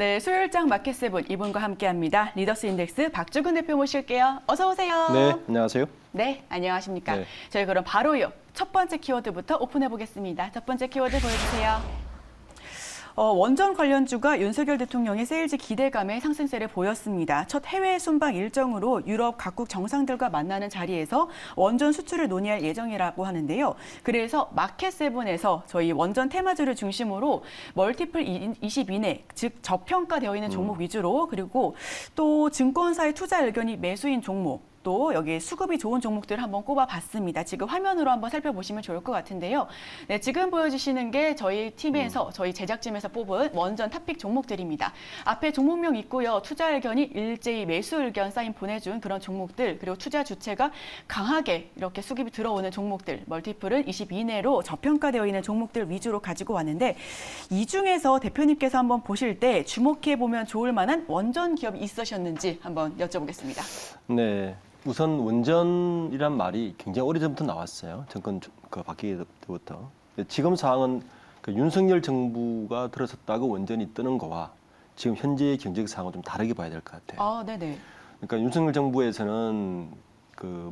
네, 수요일장 마켓세븐 이분과 함께합니다. 리더스 인덱스 박주근 대표 모실게요. 어서 오세요. 네, 안녕하세요. 네, 안녕하십니까. 네. 저희 그럼 바로요. 첫 번째 키워드부터 오픈해 보겠습니다. 첫 번째 키워드 보여주세요. 원전 관련주가 윤석열 대통령의 세일즈 기대감에 상승세를 보였습니다. 첫 해외 순방 일정으로 유럽 각국 정상들과 만나는 자리에서 원전 수출을 논의할 예정이라고 하는데요. 그래서 마켓세븐에서 저희 원전 테마주를 중심으로 멀티플 20 이내, 즉 저평가되어 있는 종목 위주로 그리고 또 증권사의 투자 의견이 매수인 종목, 또 여기 수급이 좋은 종목들을 한번 꼽아봤습니다. 지금 화면으로 한번 살펴보시면 좋을 것 같은데요. 네, 지금 보여주시는 게 저희 팀에서 저희 제작진에서 뽑은 원전 탑픽 종목들입니다. 앞에 종목명 있고요. 투자 의견이 일제히 매수 의견 사인 보내준 그런 종목들, 그리고 투자 주체가 강하게 이렇게 수급이 들어오는 종목들, 멀티플은 20 이내로 저평가되어 있는 종목들 위주로 가지고 왔는데, 이 중에서 대표님께서 한번 보실 때 주목해 보면 좋을 만한 원전 기업이 있으셨는지 한번 여쭤보겠습니다. 네, 우선 원전이란 말이 굉장히 오래전부터 나왔어요. 정권 바뀌기 때부터. 지금 상황은 윤석열 정부가 들어섰다고 원전이 뜨는 거와 지금 현재의 경제적 상황은 좀 다르게 봐야 될 것 같아요. 아, 네네. 그러니까 윤석열 정부에서는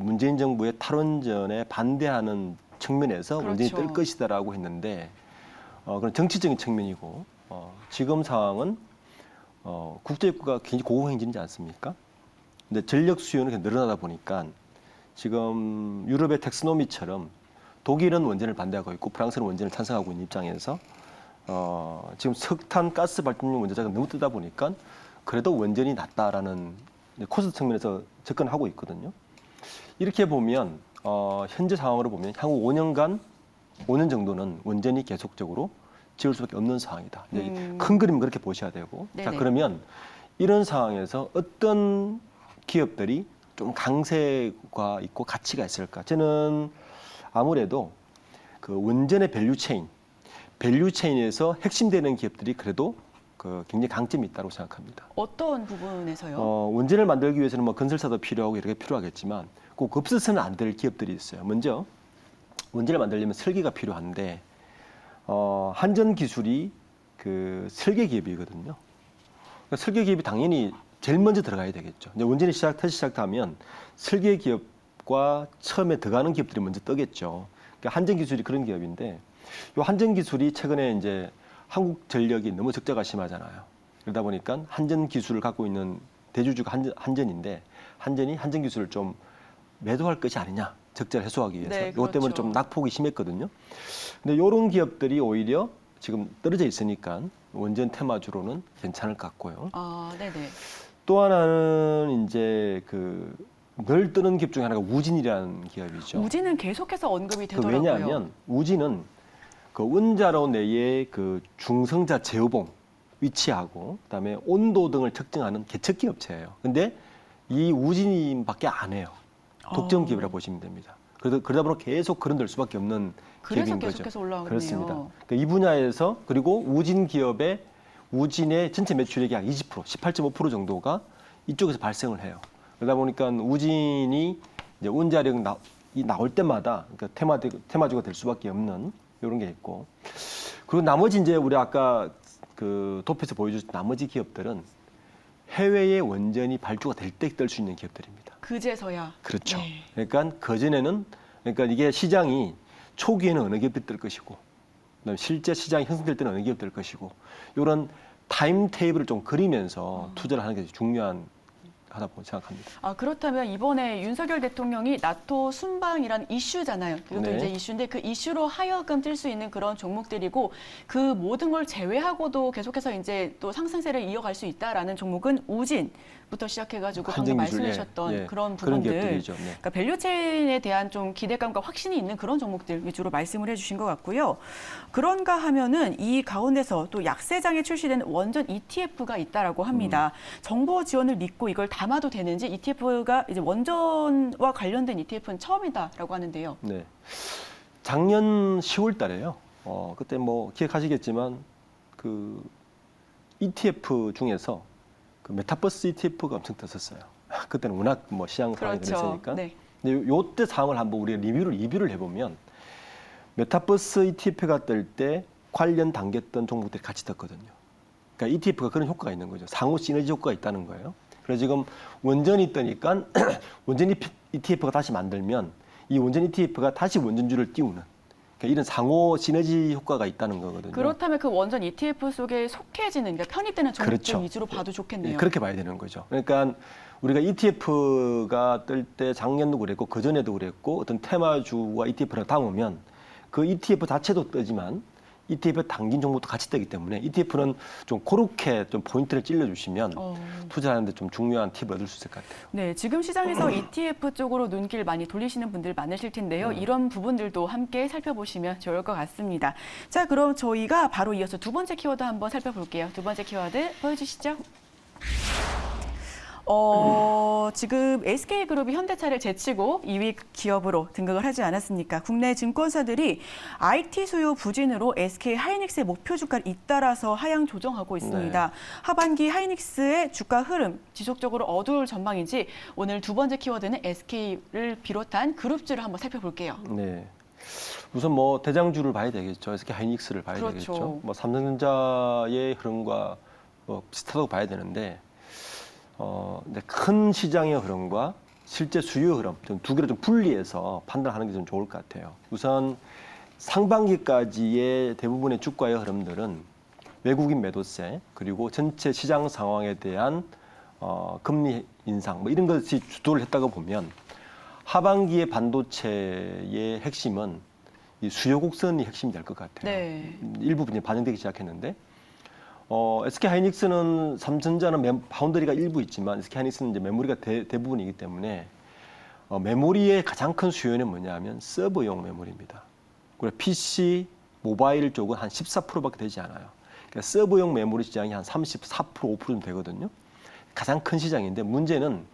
문재인 정부의 탈원전에 반대하는 측면에서 그렇죠. 원전이 뜰 것이다라고 했는데, 그런 정치적인 측면이고, 지금 상황은 국제유가가 굉장히 고공행진이지 않습니까? 근데 전력 수요는 늘어나다 보니까 지금 유럽의 텍스노미처럼 독일은 원전을 반대하고 있고 프랑스는 원전을 찬성하고 있는 입장에서 지금 석탄 가스 발전용 원자재가 너무 뜨다 보니까 그래도 원전이 낫다라는 코스트 측면에서 접근하고 있거든요. 이렇게 보면 현재 상황으로 보면 향후 5년간 5년 정도는 원전이 계속적으로 지을 수밖에 없는 상황이다. 큰 그림 그렇게 보셔야 되고. 네네. 자, 그러면 이런 상황에서 어떤 기업들이 좀 강세가 있고 가치가 있을까? 저는 아무래도 원전의 밸류체인에서 핵심되는 기업들이 그래도 굉장히 강점이 있다고 생각합니다. 어떤 부분에서요? 원전을 만들기 위해서는 뭐 건설사도 필요하고 이렇게 필요하겠지만 꼭 없어서는 안 될 기업들이 있어요. 먼저 원전을 만들려면 설계가 필요한데 한전 기술이 설계 기업이거든요. 그러니까 설계 기업이 당연히 제일 먼저 들어가야 되겠죠. 이제 원전이 다시 시작하면 설계 기업과 처음에 들어가는 기업들이 먼저 뜨겠죠. 그러니까 한전 기술이 그런 기업인데, 이 한전 기술이 최근에 이제 한국 전력이 너무 적자가 심하잖아요. 그러다 보니까 한전 기술을 갖고 있는 대주주가 한전인데, 한전이 한전 기술을 좀 매도할 것이 아니냐, 적자를 해소하기 위해서. 네, 이것 때문에 그렇죠. 좀 낙폭이 심했거든요. 근데 이런 기업들이 오히려 지금 떨어져 있으니까 원전 테마주로는 괜찮을 것 같고요. 아, 네네. 또 하나는 이제 늘 뜨는 기업 중에 하나가 우진이라는 기업이죠. 우진은 계속해서 언급이 되더라고요. 왜냐하면 우진은 원자로 내의 중성자 제어봉 위치하고 그다음에 온도 등을 측정하는 개척기 업체예요. 근데 이 우진밖에 안 해요. 독점 기업이라 보시면 됩니다. 그러다 보니 계속 거론될 수밖에 없는 그래서 기업인 거죠. 계속해서 올라오네요. 그렇습니다. 그러니까 이 분야에서 그리고 우진의 전체 매출액이 한 20%, 18.5% 정도가 이쪽에서 발생을 해요. 그러다 보니까 우진이 이제 원자력 나올 때마다 테마주가 될 수밖에 없는 이런 게 있고, 그리고 나머지 이제 우리 아까 도표에서 보여주신 나머지 기업들은 해외의 원전이 발주가 될 때 뜰 수 있는 기업들입니다. 그제서야. 그렇죠. 네. 그러니까 그러니까 이게 시장이 초기에는 어느 기업이 뜰 것이고, 그다음에 실제 시장이 형성될 때는 어느 기업이 뜰 것이고, 이런 타임 테이블을 좀 그리면서 투자를 하는 게 중요하다고 생각합니다. 아, 그렇다면 이번에 윤석열 대통령이 나토 순방이란 이슈잖아요. 이것도 네. 이제 이슈인데 그 이슈로 하여금 뜰 수 있는 그런 종목들이고, 그 모든 걸 제외하고도 계속해서 이제 또 상승세를 이어갈 수 있다라는 종목은 우진부터 시작해가지고 방금 한전기술, 말씀하셨던 그런 그런 부분들. 기업들이죠. 네. 그러니까 밸류체인에 대한 좀 기대감과 확신이 있는 그런 종목들 위주로 말씀을 해주신 것 같고요. 그런가 하면은 이 가운데서 또 약세장에 출시된 원전 ETF가 있다라고 합니다. 정부 지원을 믿고 이걸 담아도 되는지, ETF가 이제 원전과 관련된 ETF는 처음이다라고 하는데요. 네. 작년 10월 달에요. 그때 뭐 기억하시겠지만 ETF 중에서 메타버스 ETF가 엄청 떴었어요. 그때는 워낙 뭐 시장 상황이 그렇죠. 그랬으니까. 네. 근데 요때 상황을 한번 우리가 리뷰를 해보면 메타버스 ETF가 뜰 때 관련 당겼던 종목들이 같이 떴거든요. 그러니까 ETF가 그런 효과가 있는 거죠. 상호 시너지 효과가 있다는 거예요. 그래서 지금 원전이 뜨니까 원전 ETF가 다시 만들면 이 원전 ETF가 다시 원전주를 띄우는 그러니까 이런 상호 시너지 효과가 있다는 거거든요. 그렇다면 그 원전 ETF 속에 속해지는, 그러니까 편입되는 종목들 그렇죠. 위주로 봐도 좋겠네요. 네, 그렇게 봐야 되는 거죠. 그러니까 우리가 ETF가 뜰 때 작년도 그랬고 그전에도 그랬고 어떤 테마주와 ETF를 담으면 그 ETF 자체도 뜨지만 ETF 당긴 종목도 같이 뜨기 때문에 ETF는 좀 그렇게 좀 포인트를 찔러주시면 투자하는데 좀 중요한 팁을 얻을 수 있을 것 같아요. 네, 지금 시장에서 ETF 쪽으로 눈길 많이 돌리시는 분들 많으실 텐데요. 이런 부분들도 함께 살펴보시면 좋을 것 같습니다. 자, 그럼 저희가 바로 이어서 두 번째 키워드 한번 살펴볼게요. 두 번째 키워드 보여주시죠. 지금 SK그룹이 현대차를 제치고 2위 기업으로 등극을 하지 않았습니까? 국내 증권사들이 IT 수요 부진으로 SK하이닉스의 목표 주가를 잇따라서 하향 조정하고 있습니다. 네. 하반기 하이닉스의 주가 흐름 지속적으로 어두울 전망인지 오늘 두 번째 키워드는 SK를 비롯한 그룹주를 한번 살펴볼게요. 네. 우선 뭐 대장주를 봐야 되겠죠. SK하이닉스를 봐야 그렇죠. 되겠죠. 뭐 삼성전자의 흐름과 뭐 비슷하다고 봐야 되는데 근데 큰 시장의 흐름과 실제 수요 흐름 좀 두 개를 좀 분리해서 판단하는 게 좀 좋을 것 같아요. 우선 상반기까지의 대부분의 주가의 흐름들은 외국인 매도세 그리고 전체 시장 상황에 대한 금리 인상 뭐 이런 것이 주도를 했다고 보면 하반기의 반도체의 핵심은 이 수요 곡선이 핵심이 될 것 같아요. 네. 일부 이제 반영되기 시작했는데. SK하이닉스는 삼성전자는 파운드리가 일부 있지만 SK하이닉스는 이제 메모리가 대부분이기 때문에 메모리의 가장 큰 수요는 뭐냐면 서버용 메모리입니다. 그리고 PC, 모바일 쪽은 한 14%밖에 되지 않아요. 그러니까 서버용 메모리 시장이 한 34%, 5%좀 되거든요. 가장 큰 시장인데 문제는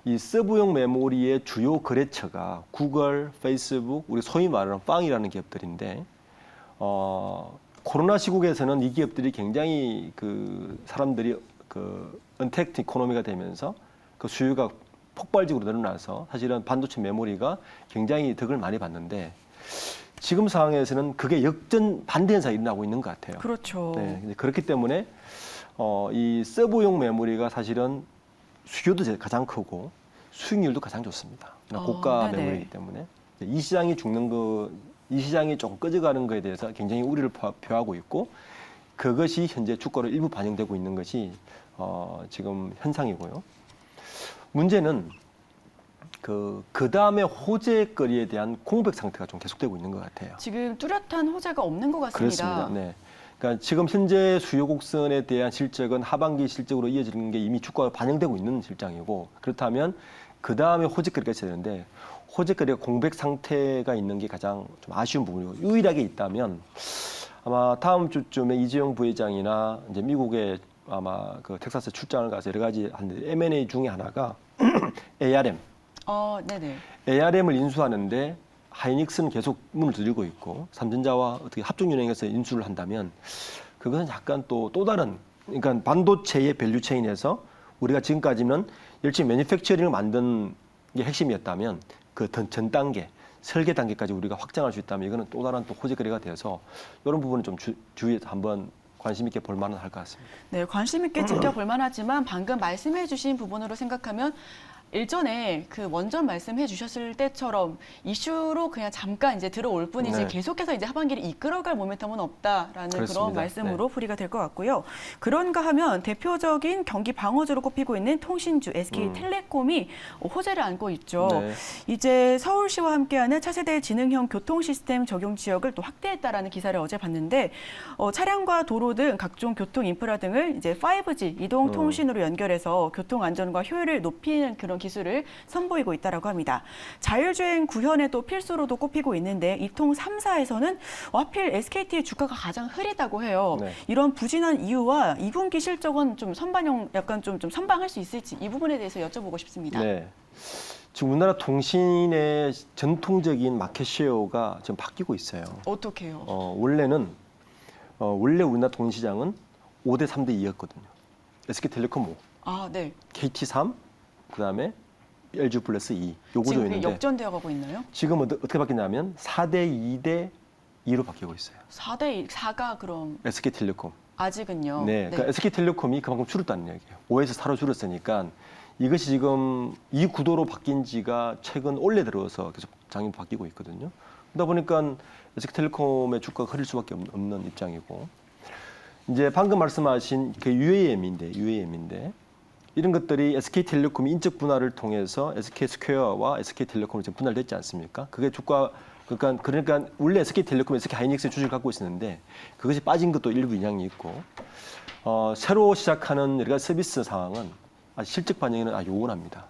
이 서버용 메모리의 주요 거래처가 구글, 페이스북, 우리 소위 말하는 빵이라는 기업들인데 코로나 시국에서는 이 기업들이 굉장히 그 사람들이 그 언택트 이코노미가 되면서 그 수요가 폭발적으로 늘어나서 사실은 반도체 메모리가 굉장히 덕을 많이 봤는데 지금 상황에서는 그게 역전 반대 현상이 일어나고 있는 것 같아요. 그렇죠. 네, 그렇기 때문에 이 서버용 메모리가 사실은 수요도 가장 크고 수익률도 가장 좋습니다. 고가 네네. 메모리이기 때문에 이 시장이 이 시장이 조금 꺼져가는 것에 대해서 굉장히 우려를 표하고 있고 그것이 현재 주가로 일부 반영되고 있는 것이 지금 현상이고요. 문제는 그 다음에 호재거리에 대한 공백 상태가 좀 계속되고 있는 것 같아요. 지금 뚜렷한 호재가 없는 것 같습니다. 그렇습니다. 네. 그러니까 지금 현재 수요 곡선에 대한 실적은 하반기 실적으로 이어지는 게 이미 주가가 반영되고 있는 실장이고 그렇다면 그 다음에 호재거리가 있어야 되는데 호재거리가 공백 상태가 있는 게 가장 좀 아쉬운 부분이고 유일하게 있다면 아마 다음 주쯤에 이재용 부회장이나 이제 미국에 아마 그 텍사스 출장을 가서 여러 가지 하는데 M&A 중에 하나가 ARM. 네네. ARM을 인수하는데 하이닉스는 계속 문을 두드리고 있고 삼성전자와 어떻게 합종연행해서 인수를 한다면 그것은 약간 또 다른 그러니까 반도체의 밸류체인에서 우리가 지금까지는 열심히 매니팩처링을 만든 게 핵심이었다면 그 전 단계 설계 단계까지 우리가 확장할 수 있다면 이거는 또 다른 또 호재거리가 돼서 이런 부분은 좀 주위에서 한번 관심 있게 볼 만은 할 것 같습니다. 네, 관심 있게 지켜볼 만하지만 방금 말씀해 주신 부분으로 생각하면 일전에 그 원전 말씀해 주셨을 때처럼 이슈로 그냥 잠깐 이제 들어올 뿐이지 네. 계속해서 이제 하반기를 이끌어갈 모멘텀은 없다라는 그렇습니다. 그런 말씀으로 풀이가 될 것 같고요. 그런가 하면 대표적인 경기 방어주로 꼽히고 있는 통신주 SK텔레콤이 호재를 안고 있죠. 네. 이제 서울시와 함께하는 차세대 지능형 교통 시스템 적용 지역을 또 확대했다라는 기사를 어제 봤는데 차량과 도로 등 각종 교통 인프라 등을 이제 5G 이동 통신으로 연결해서 교통 안전과 효율을 높이는 그런 기술을 선보이고 있다라고 합니다. 자율주행 구현에도 필수로도 꼽히고 있는데 이통 3사에서는 하필 SKT의 주가가 가장 흐리다고 해요. 네. 이런 부진한 이유와 2분기 실적은 좀 선반영 약간 좀 선방할 수 있을지 이 부분에 대해서 여쭤보고 싶습니다. 네. 지금 우리나라 통신의 전통적인 마켓 쉐어가 지금 바뀌고 있어요. 어떻게 해요? 원래 우리나라 통신 시장은 5대 3대 2였거든요. SK텔레콤 5, 네. KT 3, 그다음에 LG 플러스 2. 요 지금 그게 구조였는데 역전되어 가고 있나요? 지금 어떻게 바뀌냐면 4대 2대 2로 바뀌고 있어요. 4대 1, 4가 그럼 SK텔레콤. 아직은요. 네, 그러니까 SK텔레콤이 그만큼 줄었다는 얘기예요. 5에서 4로 줄었으니까 이것이 지금 이 구도로 바뀐 지가 최근 올해 들어서 계속 장이 바뀌고 있거든요. 그러다 보니까 SK텔레콤의 주가가 흐릴 수밖에 없는 입장이고, 이제 방금 말씀하신 그 UAM인데 이런 것들이 SK텔레콤이 인적 분할을 통해서 SK스퀘어와 SK텔레콤으로 지금 분할됐지 않습니까? 그게 주가 그러니까 원래 SK텔레콤, SK하이닉스의 주식을 갖고 있었는데 그것이 빠진 것도 일부 영향이 있고, 새로 시작하는 여러 가지 서비스 상황은 실적 반영에는 요원합니다.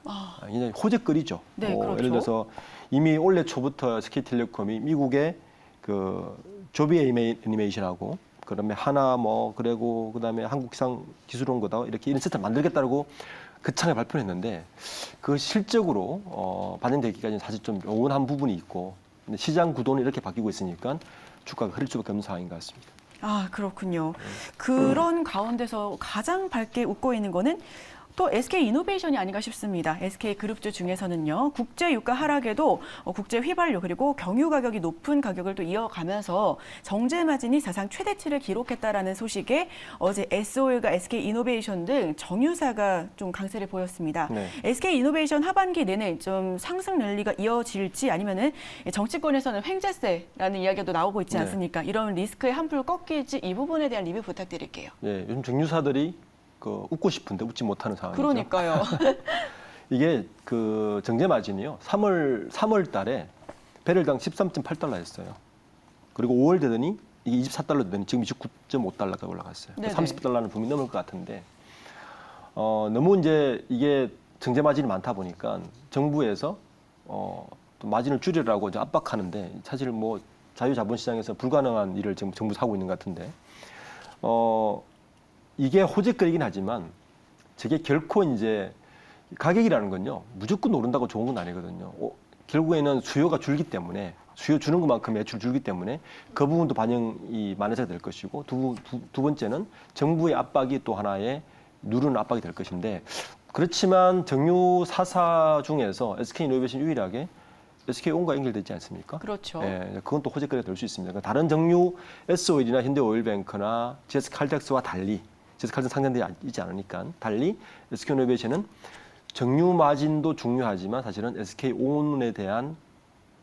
굉장히 호재거리죠. 네, 그렇죠. 예를 들어서 이미 올해 초부터 SK텔레콤이 미국의 그 조비 애니메이션하고 그다음에 하나 그리고 그다음에 한국기술원고다 이렇게 이런 시스템 만들겠다고 그창에 발표를 했는데 그 실적으로 반영되기까지는 사실 좀 요원한 부분이 있고, 근데 시장 구도는 이렇게 바뀌고 있으니까 주가가 흐를 수밖에 없는 상황인 것 같습니다. 그렇군요. 그런 가운데서 가장 밝게 웃고 있는 거는 또 SK이노베이션이 아닌가 싶습니다. SK그룹주 중에서는요. 국제 유가 하락에도 국제 휘발유 그리고 경유 가격이 높은 가격을 또 이어가면서 정제 마진이 사상 최대치를 기록했다라는 소식에 어제 S-오일과 SK이노베이션 등 정유사가 좀 강세를 보였습니다. 네. SK이노베이션 하반기 내내 좀 상승 랠리가 이어질지 아니면은 정치권에서는 횡재세라는 이야기가 또 나오고 있지 않습니까? 이런 리스크에 한풀 꺾일지 이 부분에 대한 리뷰 부탁드릴게요. 예, 요즘 정유사들이 웃고 싶은데 웃지 못하는 상황이죠. 그러니까요. 이게 그 정제 마진이요. 3월 달에 배럴당 13.8달러였어요. 그리고 5월 되더니 이게 24달러 되더니 지금 29.5달러가 올라갔어요. 네네. 30달러는 분명히 넘을 것 같은데 너무 이제 이게 정제 마진이 많다 보니까 정부에서 또 마진을 줄이라고 이제 압박하는데 사실 뭐 자유자본시장에서 불가능한 일을 지금 정부에서 하고 있는 것 같은데 이게 호재거리긴 하지만 저게 결코 이제 가격이라는 건요 무조건 오른다고 좋은 건 아니거든요. 결국에는 수요가 줄기 때문에 수요 주는 것만큼 매출 줄기 때문에 그 부분도 반영이 많아져야 될 것이고 두 번째는 정부의 압박이 또 하나의 누르는 압박이 될 것인데, 그렇지만 정유 4사 중에서 SK이노베이션 유일하게 SK온과 연결되지 않습니까? 그렇죠. 예, 그건 또 호재거리가 될 수 있습니다. 그러니까 다른 정유 S-오일이나 현대오일뱅크나 GS칼텍스와 달리 GS칼텍스 상장되지 있지 않으니까 달리 SK이노베이션은 정유 마진도 중요하지만 사실은 SK온에 대한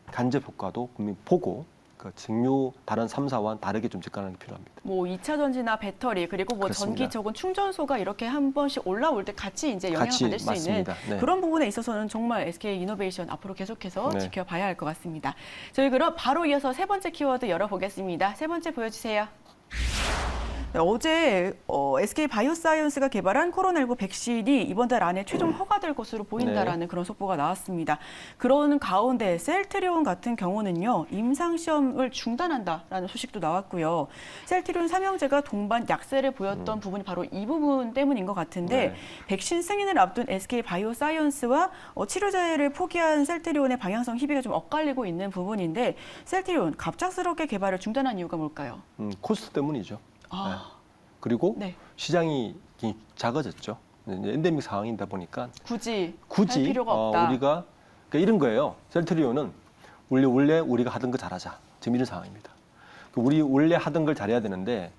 간접 효과도 분명히 보고 그 정유 다른 3사와는 다르게 좀 접근하는 게 필요합니다. 뭐 2차 전지나 배터리 그리고 뭐 그렇습니다. 전기 저건 충전소가 이렇게 한 번씩 올라올 때 같이 이제 영향을 같이, 받을 수 맞습니다. 있는 네. 그런 부분에 있어서는 정말 SK이노베이션 앞으로 계속해서 네. 지켜봐야 할 것 같습니다. 저희 그럼 바로 이어서 세 번째 키워드 열어보겠습니다. 세 번째 보여주세요. 네, 어제 SK바이오사이언스가 개발한 코로나19 백신이 이번 달 안에 최종 허가될 것으로 보인다라는 그런 속보가 나왔습니다. 그런 가운데 셀트리온 같은 경우는요. 임상시험을 중단한다라는 소식도 나왔고요. 셀트리온 삼형제가 동반 약세를 보였던 부분이 바로 이 부분 때문인 것 같은데 백신 승인을 앞둔 SK바이오사이언스와 치료제를 포기한 셀트리온의 방향성 희비가 좀 엇갈리고 있는 부분인데 셀트리온 갑작스럽게 개발을 중단한 이유가 뭘까요? 코스트 때문이죠. 네. 그리고 시장이 작아졌죠. 이제 엔데믹 상황이다 보니까 굳이 할 필요가 없다. 우리가 그러니까 이런 거예요. 셀트리온은 원래 우리가 하던 거 잘하자. 지금 이런 상황입니다. 우리 원래 하던 걸 잘해야 되는데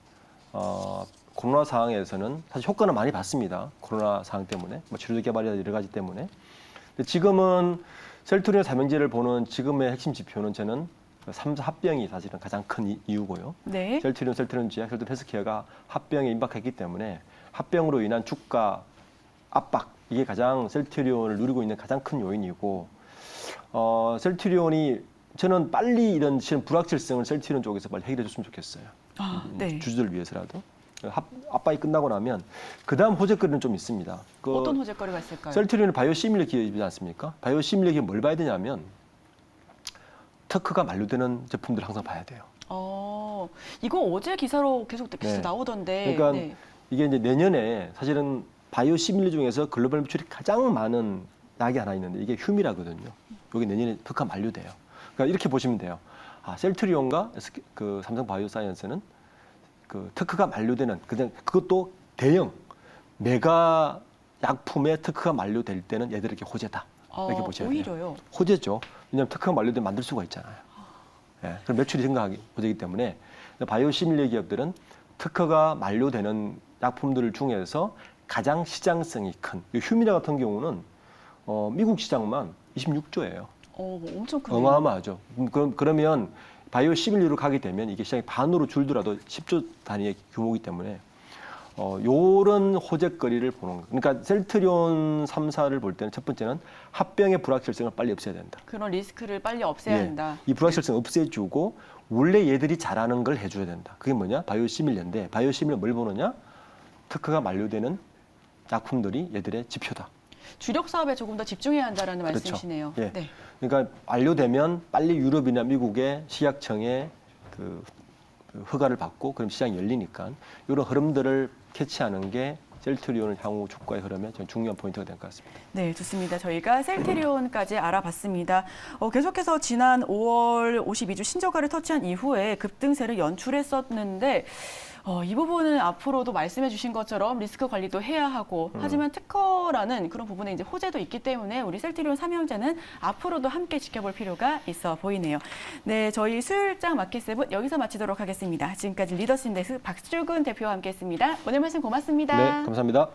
코로나 상황에서는 사실 효과는 많이 봤습니다. 코로나 상황 때문에 뭐 치료제 개발이나 여러 가지 때문에. 근데 지금은 셀트리온 삼형제를 보는 지금의 핵심 지표는 저는 3사 합병이 사실은 가장 큰 이유고요. 네. 셀트리온 지약, 셀트리온 헬스케어가 합병에 임박했기 때문에 합병으로 인한 주가 압박, 이게 가장 셀트리온을 누리고 있는 가장 큰 요인이고, 셀트리온이 저는 빨리 이런 불확실성을 셀트리온 쪽에서 빨리 해결해 줬으면 좋겠어요. 네. 주주들 위해서라도. 압박이 끝나고 나면 그 다음 호재거리는 좀 있습니다. 어떤 호재거리가 있을까요? 셀트리온은 바이오시밀러 기업이지 않습니까? 바이오시밀러 기업 뭘 봐야 되냐면 특허가 만료되는 제품들을 항상 봐야 돼요. 이거 어제 기사로 계속 네. 나오던데. 그러니까 이게 이제 내년에 사실은 바이오시밀러 중에서 글로벌 매출이 가장 많은 약이 하나 있는데 이게 휴미라거든요. 여기 내년에 특허 만료돼요. 그러니까 이렇게 보시면 돼요. 셀트리온과 그 삼성 바이오사이언스는 그 특허가 만료되는 그것도 대형 메가 약품의 특허가 만료될 때는 얘들에게 호재다. 이렇게 보셔야 돼요. 오히려요. 호재죠. 왜냐하면 특허가 만료되면 만들 수가 있잖아요. 그럼 매출이 증가하기 호재이기 때문에 바이오시밀러 기업들은 특허가 만료되는 약품들 중에서 가장 시장성이 큰 휴미나 같은 경우는 미국 시장만 26조예요. 엄청 크네요. 어마어마하죠. 그러면 바이오 시밀리로 가게 되면 이게 시장이 반으로 줄더라도 10조 단위의 규모이기 때문에 요런 호재거리를 보는 거. 그러니까 셀트리온 3사를 볼 때는 첫 번째는 합병의 불확실성을 빨리 없애야 된다. 그런 리스크를 빨리 없애야 예, 한다. 이 불확실성 없애주고 원래 얘들이 잘하는 걸 해줘야 된다. 그게 뭐냐? 바이오 시밀리인데 바이오 시밀리 뭘 보느냐? 특허가 만료되는 약품들이 얘들의 지표다. 주력 사업에 조금 더 집중해야 한다라는 그렇죠. 말씀이시네요. 예. 네. 그러니까 만료되면 빨리 유럽이나 미국의 식약청에 그 허가를 받고 그럼 시장이 열리니까 이런 흐름들을 캐치하는 게 셀트리온의 향후 주가의 흐름에 중요한 포인트가 될 것 같습니다. 네, 좋습니다. 저희가 셀트리온까지 알아봤습니다. 계속해서 지난 5월 52주 신저가를 터치한 이후에 급등세를 연출했었는데 이 부분은 앞으로도 말씀해 주신 것처럼 리스크 관리도 해야 하고 하지만 특허라는 그런 부분에 이제 호재도 있기 때문에 우리 셀트리온 삼형제는 앞으로도 함께 지켜볼 필요가 있어 보이네요. 네, 저희 수요일장 마켓세븐 여기서 마치도록 하겠습니다. 지금까지 리더스 인덱스 박주근 대표와 함께했습니다. 오늘 말씀 고맙습니다. 네, 감사합니다.